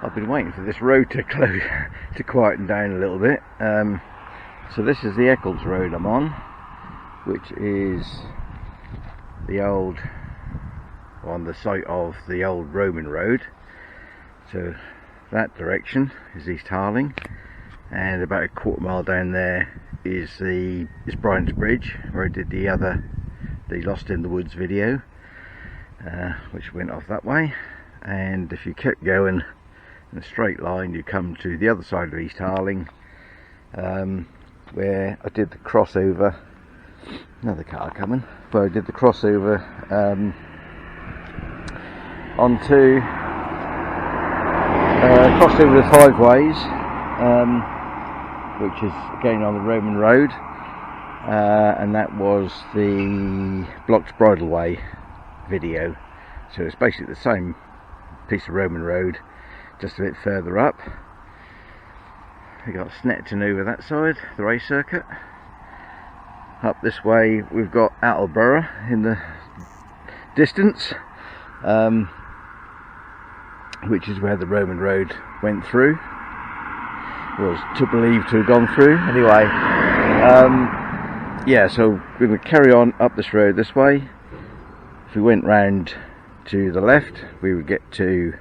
I've been waiting for this road to close, to quieten down a little bit. So this is the Eccles Road I'm on, which is the old, on the site of the old Roman road. So that direction is East Harling, and about a quarter mile down there is Brian's Bridge, where I did the Lost in the Woods video, which went off that way. And if you kept going in a straight line, you come to the other side of East Harling, where I did the crossover. Another car coming. Where I did the crossover crossed over the 5 ways, which is again on the Roman road, and that was the blocked Bridleway video. So it's basically the same piece of Roman road, just a bit further up. We got Snetterton over that side, the race circuit. Up this way we've got Attleborough in the distance, which is where the Roman road went through, was to believe to have gone through. Anyway, yeah, so we're going to carry on up this road this way. If we went round to the left, we would get to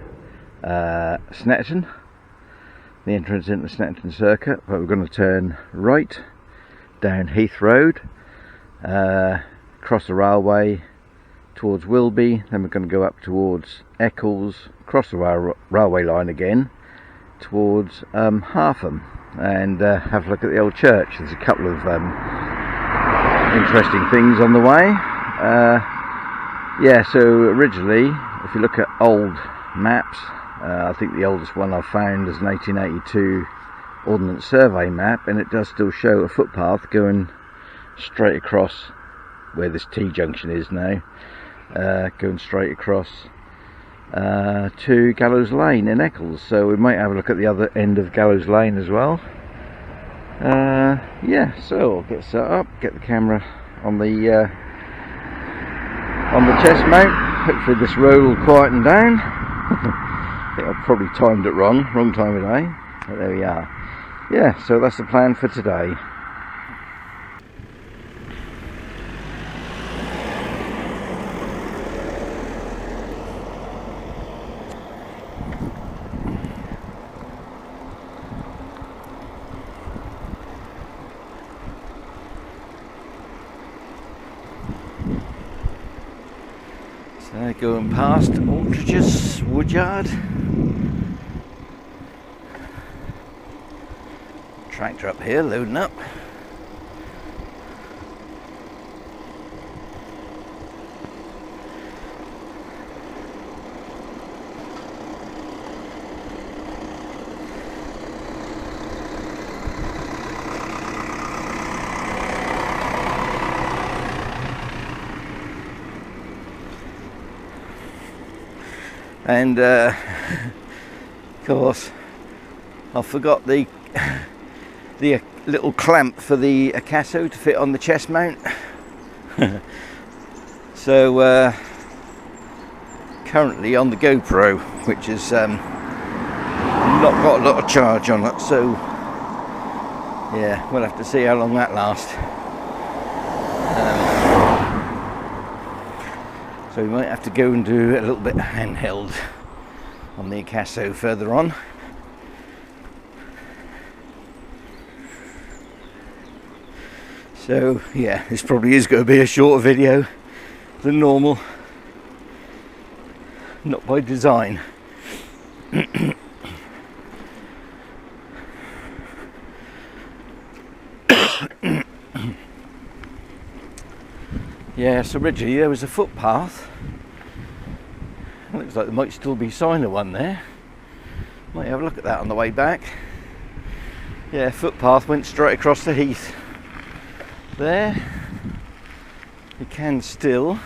Snetterton, the entrance into the Snetterton circuit, but we're going to turn right down Heath Road, cross the railway towards Wilby, then we're going to go up towards Eccles, cross the railway line again towards Hargham, and have a look at the old church. There's a couple of interesting things on the way. Yeah, so originally, if you look at old maps, I think the oldest one I've found is an 1882 Ordnance Survey map, and it does still show a footpath going straight across where this T-junction is now, going straight across to Gallows Lane in Eccles. So we might have a look at the other end of Gallows Lane as well. Yeah, so I'll get set up, get the camera on the chest mount. Hopefully this road will quieten down. I think I've probably timed it wrong time of day, but there we are. Yeah, so that's the plan for today. So going past Aldridge's Woodyard. Tractor up here loading up. And of course I forgot the little clamp for the Acaso to fit on the chest mount. So currently on the GoPro, which is not got a lot of charge on it, so yeah, we'll have to see how long that lasts. So we might have to go and do a little bit handheld on the Acaso further on. So yeah, this probably is going to be a shorter video than normal. Not by design. Yes, originally there was a footpath. It looks like there might still be a sign of one there. Might have a look at that on the way back. Yeah, footpath went straight across the heath. There, you can still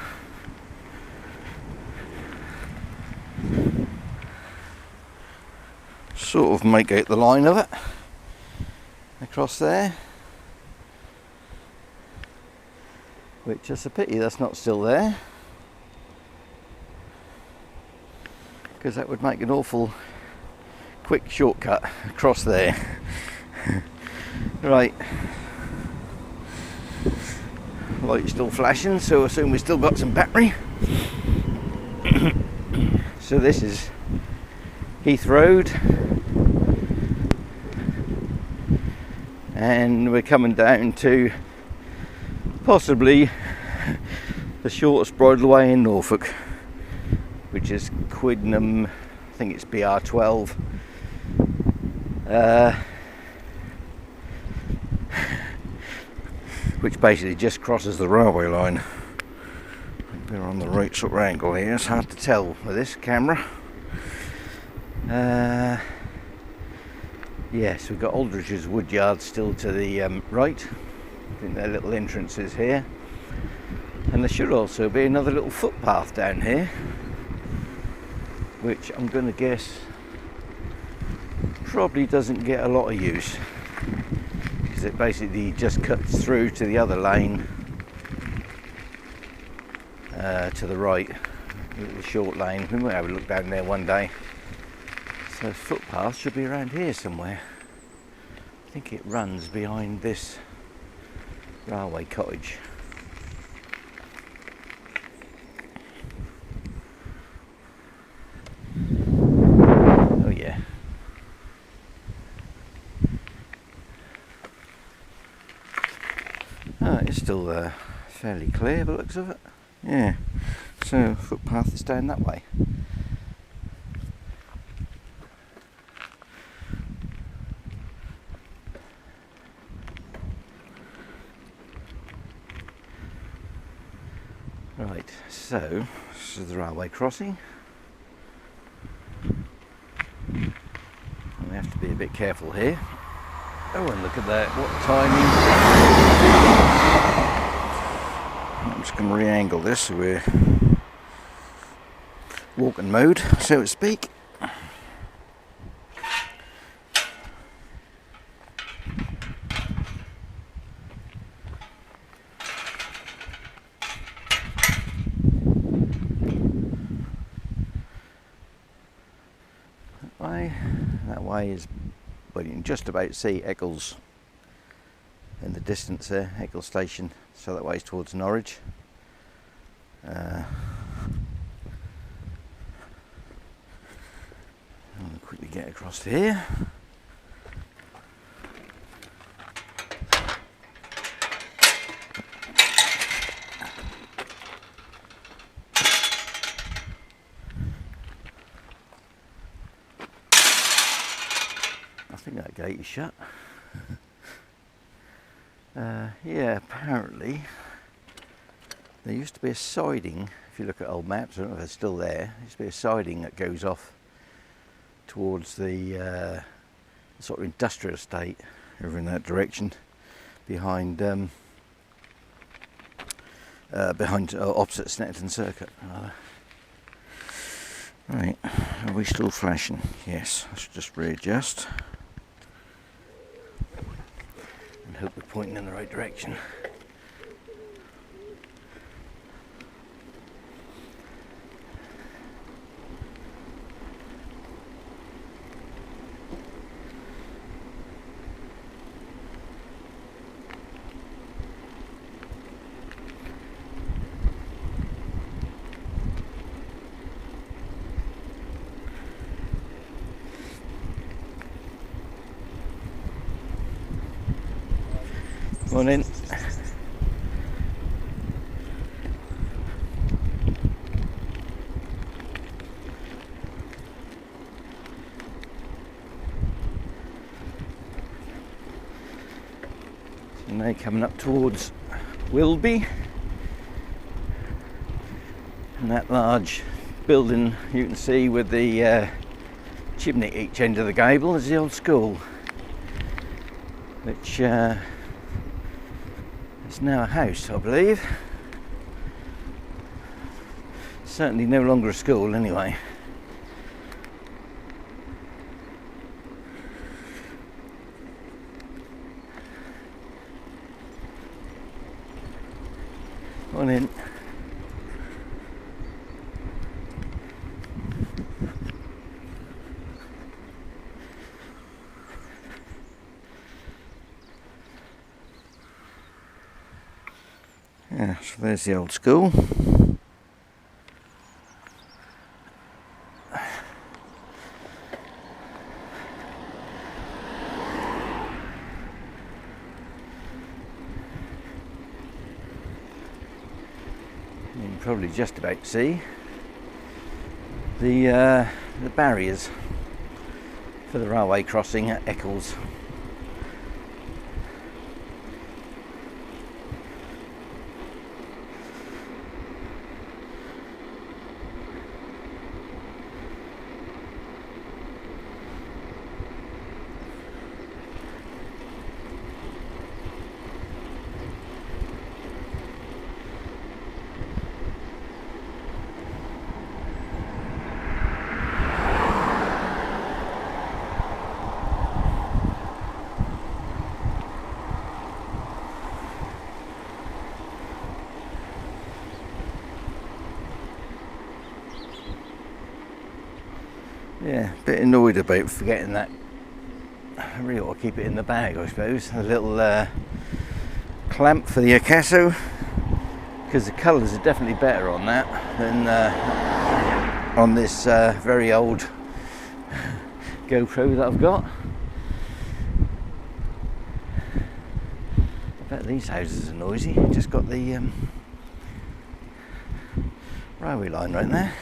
sort of make out the line of it across there, which is a pity that's not still there, because that would make an awful quick shortcut across there. Right, light's still flashing, so I assume we've still got some battery. So this is Heath Road, and we're coming down to possibly the shortest bridleway in Norfolk, which is Quidnam, I think it's BR12. Which basically just crosses the railway line. We're on the right sort of angle here, it's hard to tell with this camera. Yes, we've got Aldridge's Woodyard still to the right. I think their little entrance is here. And there should also be another little footpath down here, which I'm going to guess probably doesn't get a lot of use, because it basically just cuts through to the other lane to the right, the short lane. We might have a look down there one day. So footpath should be around here somewhere. I think it runs behind this railway cottage. Oh yeah. Oh, it's still fairly clear by the looks of it. Yeah, so footpath is down that way. Right, so this is the railway crossing. And we have to be a bit careful here. Oh, and look at that, what timing. I'm just going to re-angle this so we're walking mode, so to speak. That way is, well, you can just about see Eccles in the distance there, Eccles station, so that way is towards Norwich. I'll quickly get across to here. I think that gate is shut. Yeah, apparently there used to be a siding, if you look at old maps, I don't know if it's still there, there used to be a siding that goes off towards the sort of industrial estate over in that direction, behind opposite Snetterton Circuit. Right, are we still flashing? Yes, I should just readjust and hope we're pointing in the right direction. Morning. So now coming up towards Wilby, and that large building you can see with the chimney at each end of the gable is the old school, which it's now a house, I believe. Certainly no longer a school anyway. On in. Yeah, so there's the old school. You can probably just about see the barriers for the railway crossing at Eccles. Yeah, a bit annoyed about forgetting that. I really ought to keep it in the bag, I suppose. A little clamp for the Ocasso, because the colours are definitely better on that than on this very old GoPro that I've got. I bet these houses are noisy. Just got the railway line right there.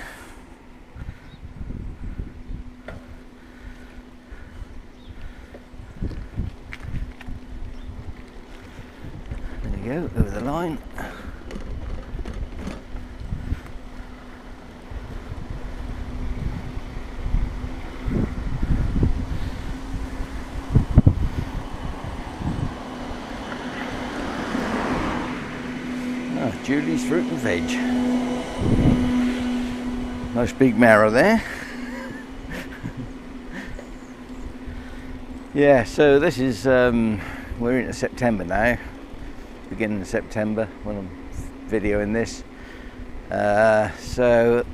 Go over the line. Julie's Fruit and Veg. Nice big marrow there. Yeah, so this is we're into September now. Beginning of September when I'm videoing this, so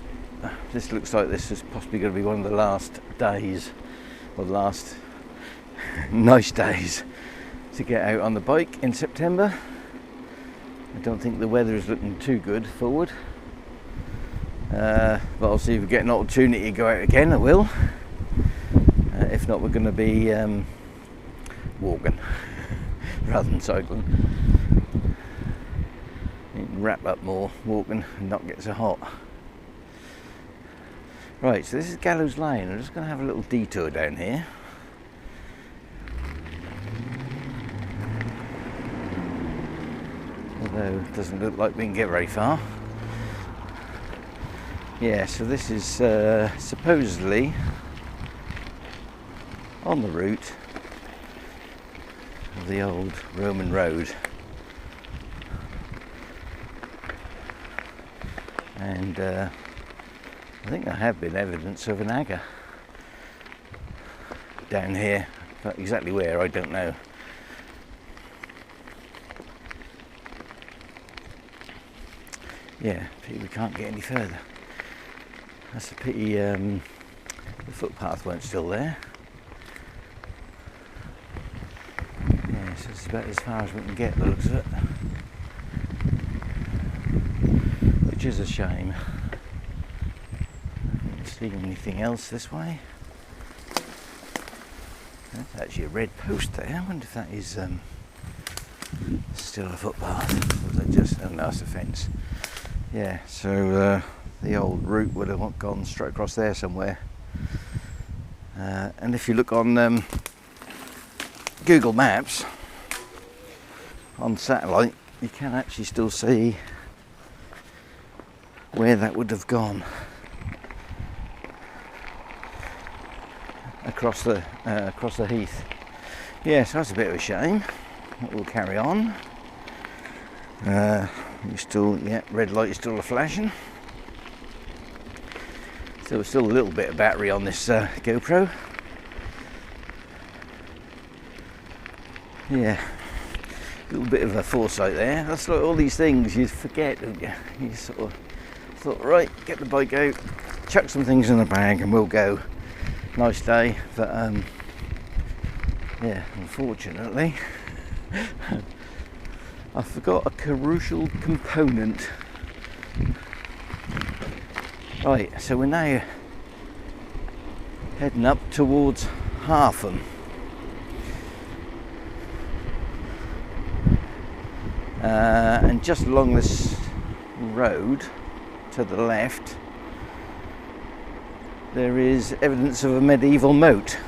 this looks like this is possibly going to be one of the last days, or the last nice days to get out on the bike in September. I don't think the weather is looking too good forward, but obviously if we get an opportunity to go out again, I will. If not, we're going to be walking rather than cycling. Wrap up more walking and not get so hot. Right, so this is Gallows Lane. I'm just going to have a little detour down here. Although it doesn't look like we can get very far. Yeah, so this is supposedly on the route of the old Roman road. And I think there have been evidence of an agger down here, but exactly where I don't know. Yeah, pity we can't get any further. That's a pity the footpath weren't still there. Yeah, so it's about as far as we can get, the looks of it. Which is a shame. I don't see anything else this way. That's actually a red post there. I wonder if that is still a footpath. Or was it just, oh no, that's a fence. Yeah, so the old route would have gone straight across there somewhere. And if you look on Google Maps on satellite, you can actually still see where that would have gone across the heath. Yeah, so that's a bit of a shame. But we'll carry on. You still, yeah, red light is still flashing. So there's still a little bit of battery on this GoPro. Yeah, a little bit of a foresight there. That's like all these things you forget, don't you? You sort of thought, right, get the bike out, chuck some things in the bag and we'll go. Nice day, but yeah, unfortunately I forgot a crucial component. Right, so we're now heading up towards Hargham. And just along this road to the left there is evidence of a medieval moat.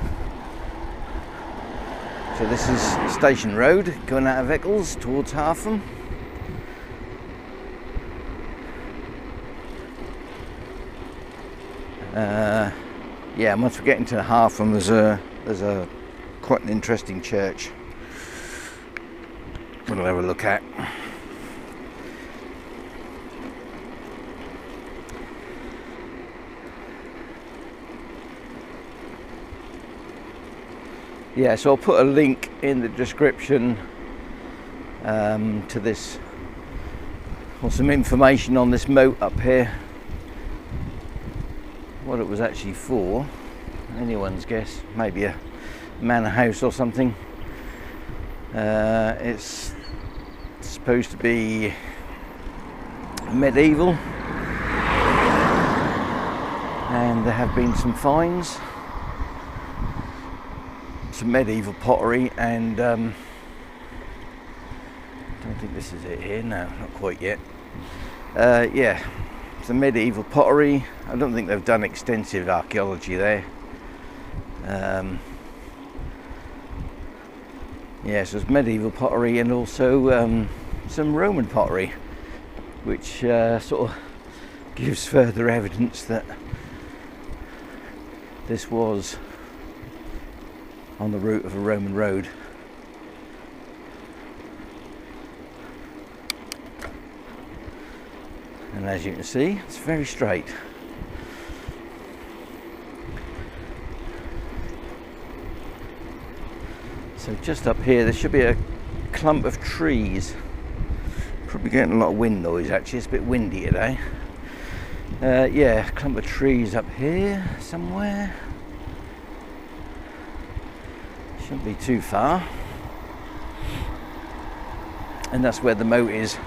So this is Station Road going out of Eccles towards Hargham. Yeah, once we get into Hargham there's a quite an interesting church we'll have a look at. Yeah, so I'll put a link in the description to this, or some information on this moat up here. What it was actually for, anyone's guess. Maybe a manor house or something. It's supposed to be medieval, and there have been some finds, some medieval pottery, and I don't think this is it here. No, not quite yet. Yeah, some medieval pottery. I don't think they've done extensive archaeology there. Yeah, so it's medieval pottery and also some Roman pottery, which sort of gives further evidence that this was on the route of a Roman road. And as you can see, it's very straight. So just up here there should be a clump of trees. Probably getting a lot of wind noise actually, it's a bit windy today. Yeah, a clump of trees up here somewhere. Shouldn't be too far. And that's where the moat is.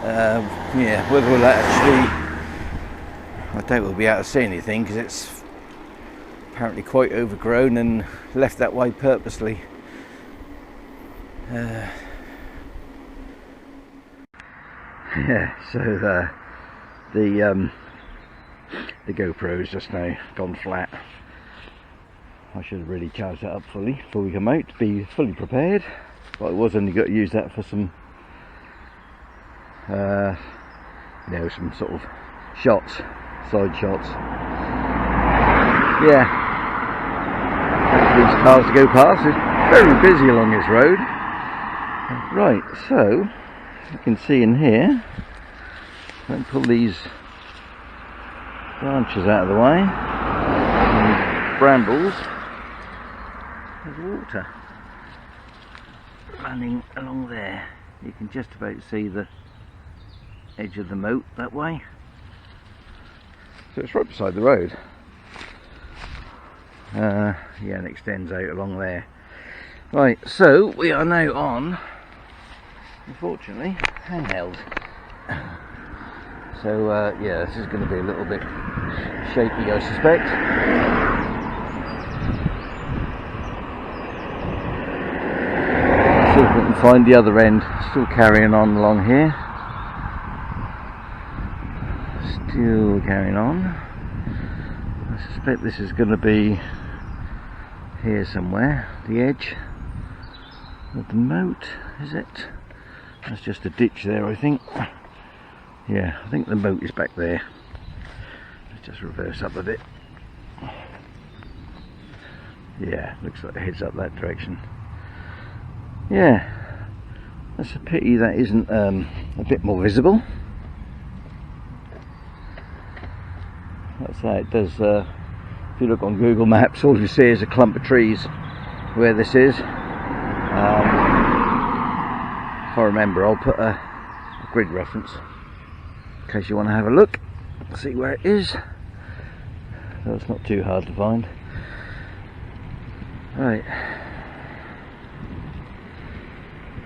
Yeah, whether we'll actually, I doubt we'll be able to see anything because it's apparently quite overgrown and left that way purposely. Yeah, so the GoPro's just now gone flat. I should have really charged that up fully before we come out to be fully prepared, but I was only got to use that for some you know, some sort of shots, side shots. Yeah, these cars to go past. It's very busy along this road. Right, so you can see in here, let me pull these branches out of the way, and brambles. There's water running along there. You can just about see the edge of the moat that way. So it's right beside the road. Yeah, and it extends out along there. Right, so we are now on, unfortunately, handheld. So yeah, this is going to be a little bit shaky, I suspect. See if we can find the other end. Still carrying on along here. Still carrying on. I suspect this is going to be here somewhere, the edge of the moat, is it? That's just a ditch there, I think. Yeah, I think the moat is back there. Let's just reverse up a bit. Yeah, looks like it heads up that direction. Yeah, that's a pity that isn't a bit more visible. That's how it does. If you look on Google Maps, all you see is a clump of trees where this is. If I remember, I'll put a grid reference in case you want to have a look, see where it is. So it's not too hard to find. Right.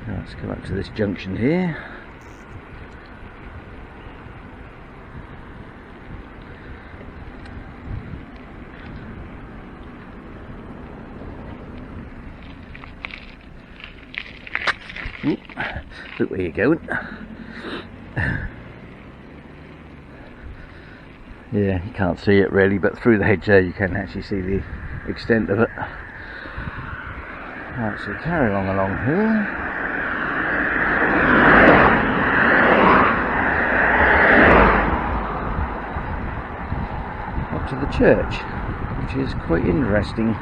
Let's come up to this junction here. Look where you're going. Yeah, you can't see it really, but through the hedge there you can actually see the extent of it. Right, so carry along here. Up to the church, which is quite interesting.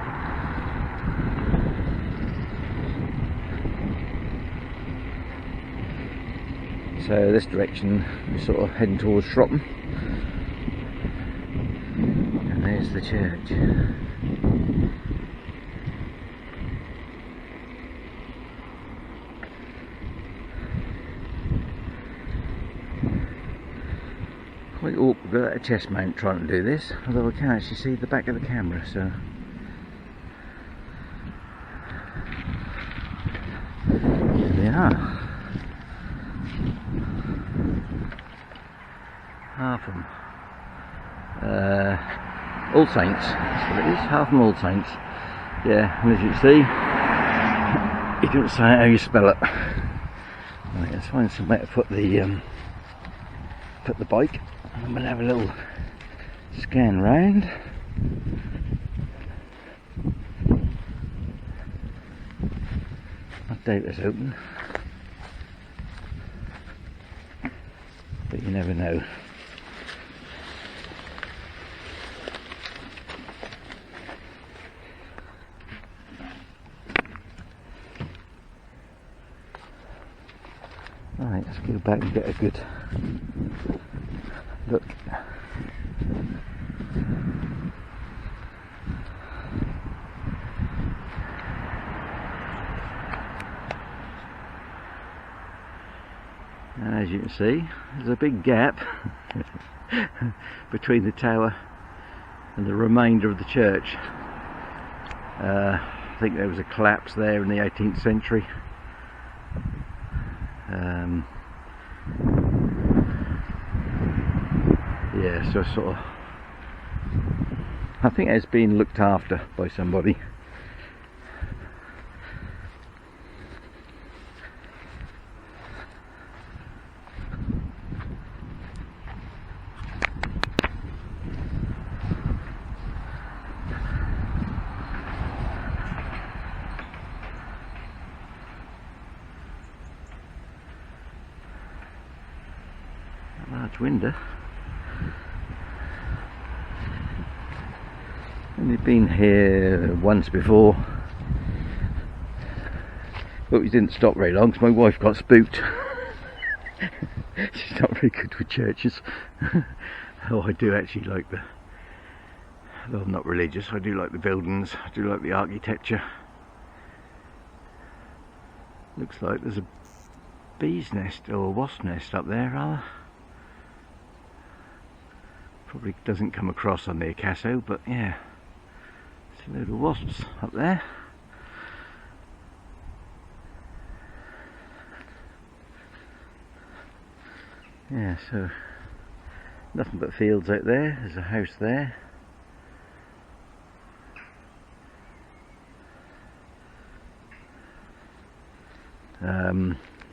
So this direction we're sort of heading towards Shropton, and there's the church. Quite awkward without a chest mount trying to do this, although I can actually see the back of the camera, so here they are. Hargham, All Saints, that's what it is, Hargham All Saints. Yeah, and as you can see, it doesn't say how you spell it. Right, let's find somewhere to put the bike. I'm going to have a little scan round. I doubt it's open, but you never know. Right, let's go back and get a good look. And as you can see, there's a big gap between the tower and the remainder of the church. I think there was a collapse there in the 18th century. Yeah, so sort of, I think it's been looked after by somebody. Large window. Only been here once before, but we didn't stop very long because my wife got spooked. She's not very good with churches. Oh, I do actually like though I'm not religious, I do like the buildings, I do like the architecture. Looks like there's a bee's nest or a wasp nest up there, rather. Probably doesn't come across on the Acaso, but yeah, it's a load of wasps up there. Yeah, so nothing but fields out there. There's a house there.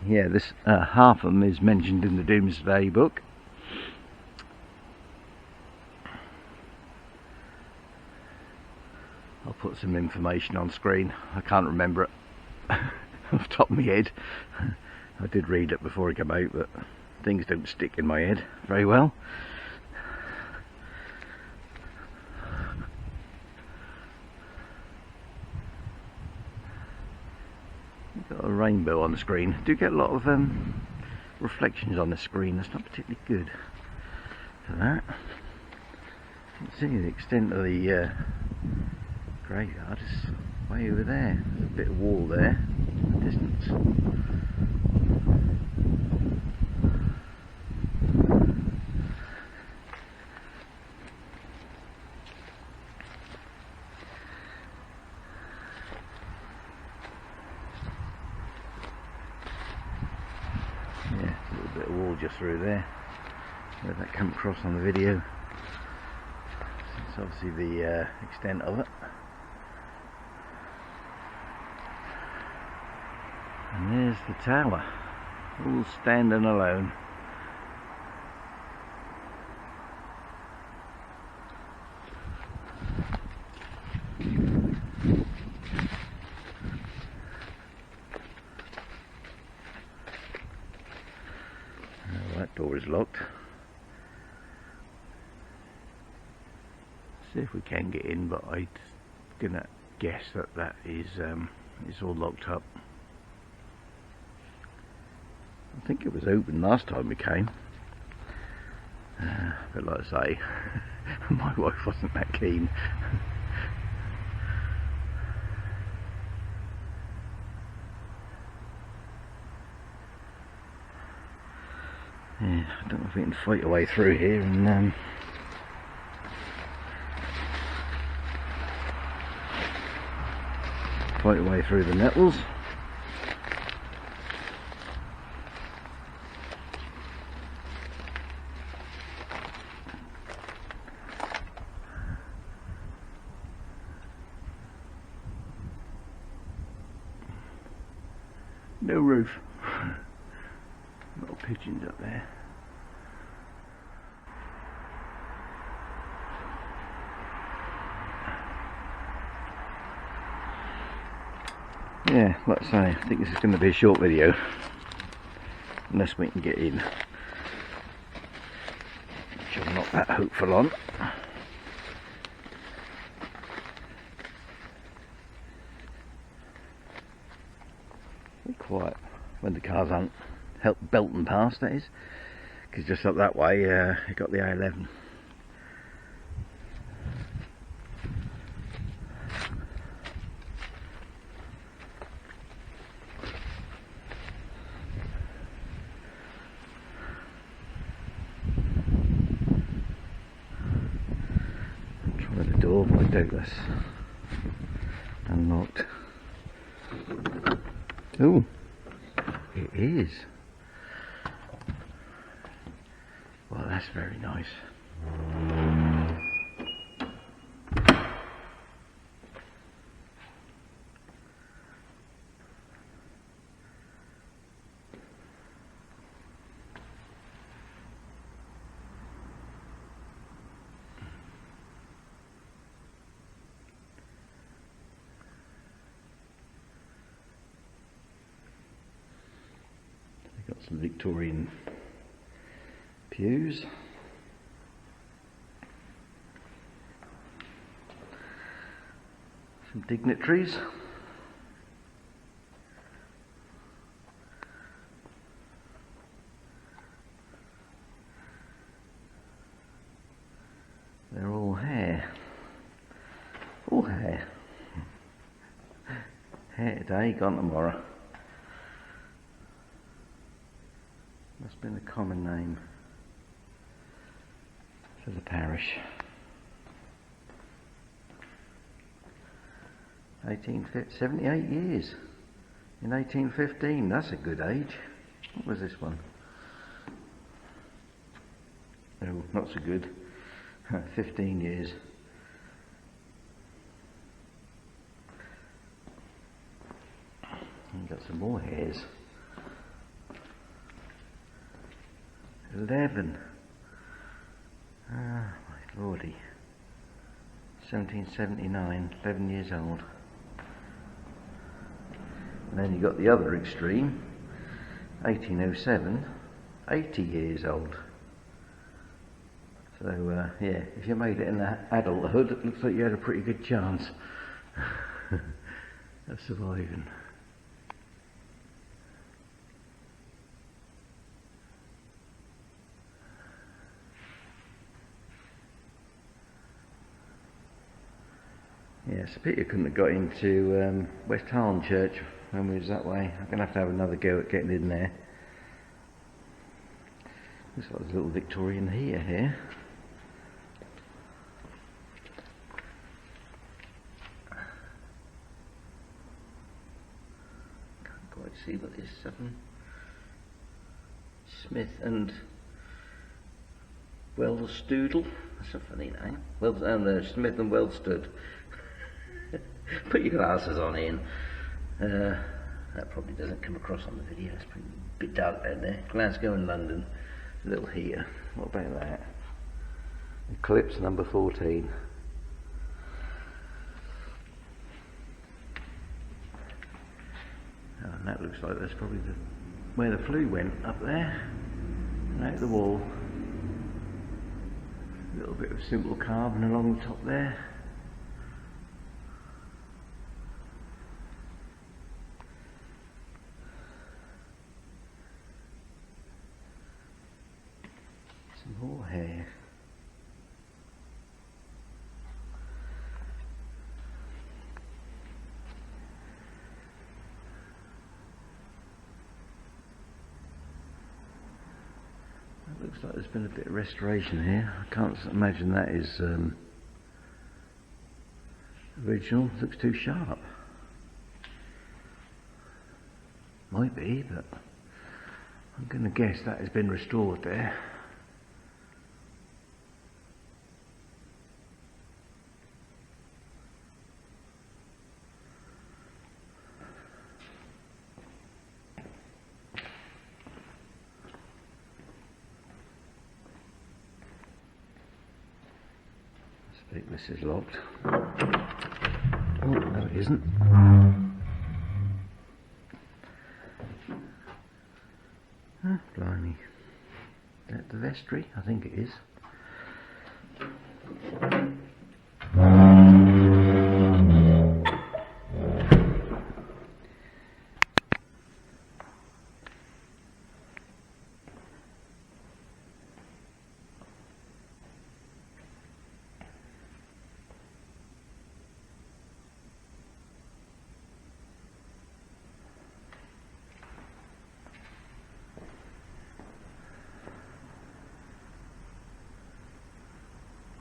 Yeah, this Hargham is mentioned in the Domesday Book. I'll put some information on screen. I can't remember it off the top of my head. I did read it before I came out, but things don't stick in my head very well. Got a rainbow on the screen. I do get a lot of reflections on the screen. That's not particularly good for that. You can see the extent of the graveyard is way over there. There's a bit of wall there in the distance. just through there, where that came across on the video. It's obviously the extent of it. And there's the tower, all standing alone. Oh, that door is locked. See if we can get in, but I'm gonna guess that that is it's all locked up. I think it was open last time we came, but like I say, my wife wasn't that keen. Yeah, I don't know if we can fight our way through here and fight our way through the nettles. No roof. Little pigeons up there. Yeah, like I say, I think this is going to be a short video, unless we can get in, which I'm not that hopeful on. Be quiet when the cars aren't belting past, that is, because just up that way you got the A11. Try the door, but I doubt that's unlocked. Oh, it is. Well, that's very nice. Got some Victorian pews. Some dignitaries. They're all hair. All hair. Hair today, gone tomorrow. Must have been a common name for the parish. 78 years in 1815. That's a good age. What was this one? No, not so good. 15 years. And got some more hairs. 11. Ah, my lordy. 1779, 11 years old. And then you got the other extreme, 1807, 80 years old. So yeah, if you made it in adulthood, it looks like you had a pretty good chance of surviving. Yeah, it's a pity I couldn't have got into West Hargham Church when we was that way. I'm going to have another go at getting in there. Looks like there's a little Victorian heater here. Can't quite see what this Smith and Wellstoodle. That's a funny name. Smith and Wellstood. Put your glasses on, Ian. That probably doesn't come across on the video. It's pretty, a bit dark down there. Glasgow and London. A little here. What about that? Eclipse number 14. Oh, and that looks like that's probably where the flue went, up there. And out the wall. A little bit of simple carving along the top there. Some more hair. It looks like there's been a bit of restoration here. I can't imagine that is original. It looks too sharp. Might be, but I'm going to guess that has been restored there. I think this is locked. Oh, no it isn't. Ah, blimey. Is that the vestry? I think it is.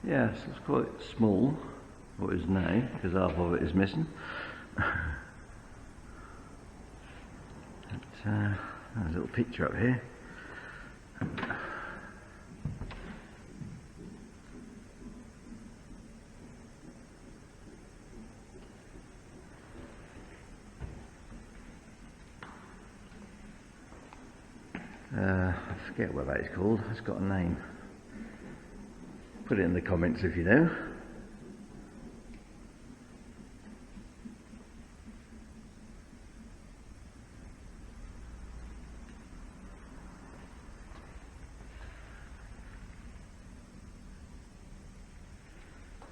Yes, it's quite small, what is now, because half of it is missing. There's a little picture up here. I forget what that is called, it's got a name. Put it in the comments if you know.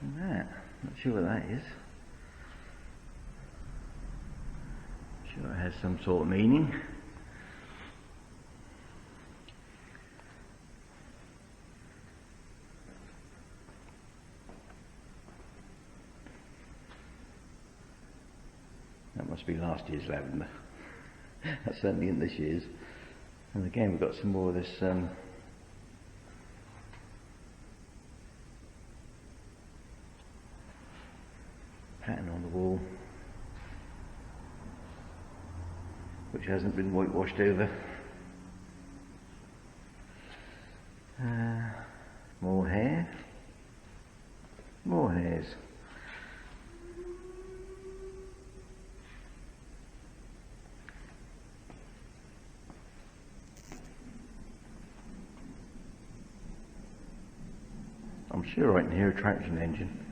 And that, not sure what that is. Sure it has some sort of meaning. That must be last year's lavender. That's certainly in this year's. And again we've got some more of this pattern on the wall, which hasn't been whitewashed over. More hair. More hairs. I'm sure I can hear a traction engine.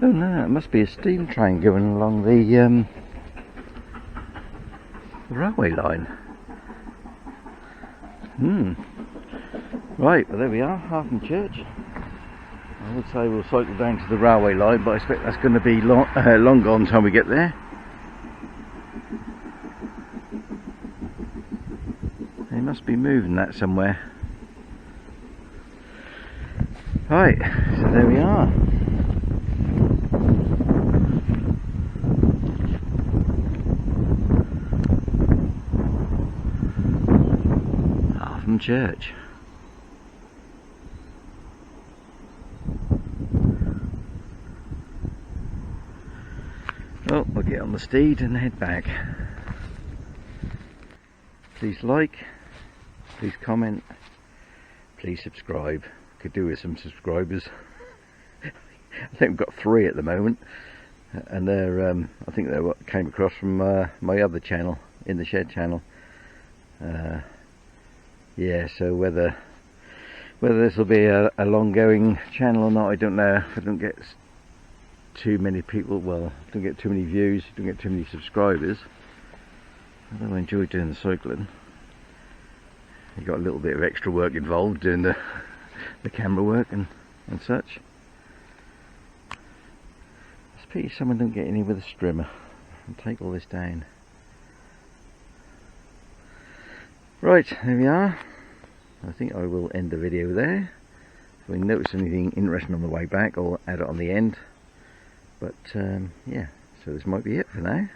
Oh no, it must be a steam train going along the railway line. Right, well there we are, Hargham Church. I would say we'll cycle down to the railway line, but I expect that's going to be long gone time we get there. They must be moving that somewhere. Right, so there we are. Hargham Church. Well, we'll get on the steed and head back. Please like, please comment, please subscribe. Could do with some subscribers. I think we've got 3 at the moment, and they're I think they're what came across from my other channel, In the Shed channel. Yeah, so whether this will be a long-going channel or not, I don't know. If I don't get too many people, well, don't get too many views, don't get too many subscribers. Although I enjoy doing the cycling. You got a little bit of extra work involved doing the camera work and such. It's a pity someone don't get in here with a strimmer and take all this down. Right, there we are. I think I will end the video there. If we notice anything interesting on the way back, I'll add it on the end. But yeah, so this might be it for now.